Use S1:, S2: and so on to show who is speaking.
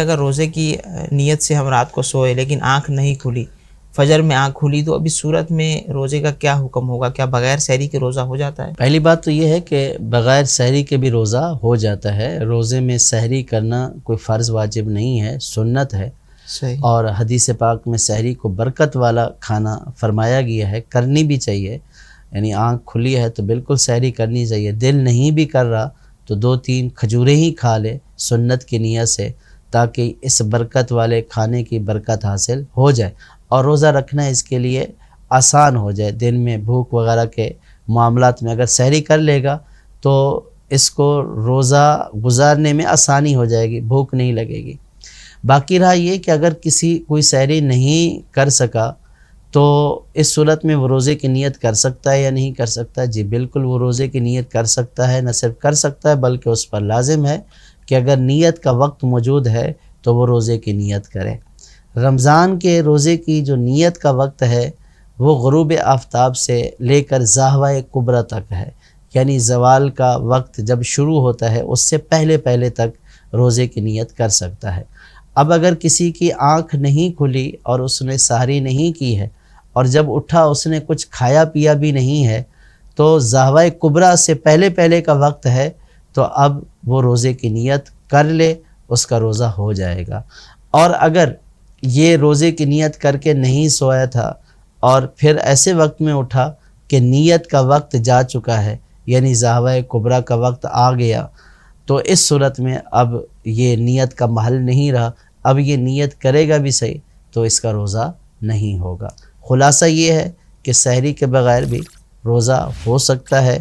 S1: اگر روزے کی نیت سے ہم رات کو سوئے لیکن آنکھ نہیں کھلی، فجر میں آنکھ کھلی، تو ابھی صورت میں روزے کا کیا حکم ہوگا؟ کیا بغیر سحری کے روزہ ہو جاتا ہے؟
S2: پہلی بات تو یہ ہے کہ بغیر سحری کے بھی روزہ ہو جاتا ہے۔ روزے میں سحری کرنا کوئی فرض واجب نہیں ہے، سنت ہے،
S1: صحیح۔
S2: اور حدیث پاک میں سحری کو برکت والا کھانا فرمایا گیا ہے، کرنی بھی چاہیے۔ یعنی آنکھ کھلی ہے تو بالکل سحری کرنی چاہیے، دل نہیں بھی کر رہا تو 2-3 کھجوریں ہی کھا لے سنت کی نیت سے، تاکہ اس برکت والے کھانے کی برکت حاصل ہو جائے، اور روزہ رکھنا اس کے لیے آسان ہو جائے۔ دن میں بھوک وغیرہ کے معاملات میں اگر سحری کر لے گا تو اس کو روزہ گزارنے میں آسانی ہو جائے گی، بھوک نہیں لگے گی۔ باقی رہا یہ کہ اگر کوئی سحری نہیں کر سکا تو اس صورت میں وہ روزے کی نیت کر سکتا ہے یا نہیں کر سکتا؟ جی بالکل وہ روزے کی نیت کر سکتا ہے، نہ صرف کر سکتا ہے بلکہ اس پر لازم ہے کہ اگر نیت کا وقت موجود ہے تو وہ روزے کی نیت کرے۔ رمضان کے روزے کی جو نیت کا وقت ہے وہ غروب آفتاب سے لے کر ظاہرہ کبریٰ تک ہے، یعنی زوال کا وقت جب شروع ہوتا ہے اس سے پہلے تک روزے کی نیت کر سکتا ہے۔ اب اگر کسی کی آنکھ نہیں کھلی اور اس نے سحری نہیں کی ہے اور جب اٹھا اس نے کچھ کھایا پیا بھی نہیں ہے تو ظاہرہ کبریٰ سے پہلے کا وقت ہے، تو اب وہ روزے کی نیت کر لے، اس کا روزہ ہو جائے گا۔ اور اگر یہ روزے کی نیت کر کے نہیں سویا تھا اور پھر ایسے وقت میں اٹھا کہ نیت کا وقت جا چکا ہے، یعنی ظاہرہ کبریٰ کا وقت آ گیا، تو اس صورت میں اب یہ نیت کا محل نہیں رہا، اب یہ نیت کرے گا بھی صحیح تو اس کا روزہ نہیں ہوگا۔ خلاصہ یہ ہے کہ سحری کے بغیر بھی روزہ ہو سکتا ہے۔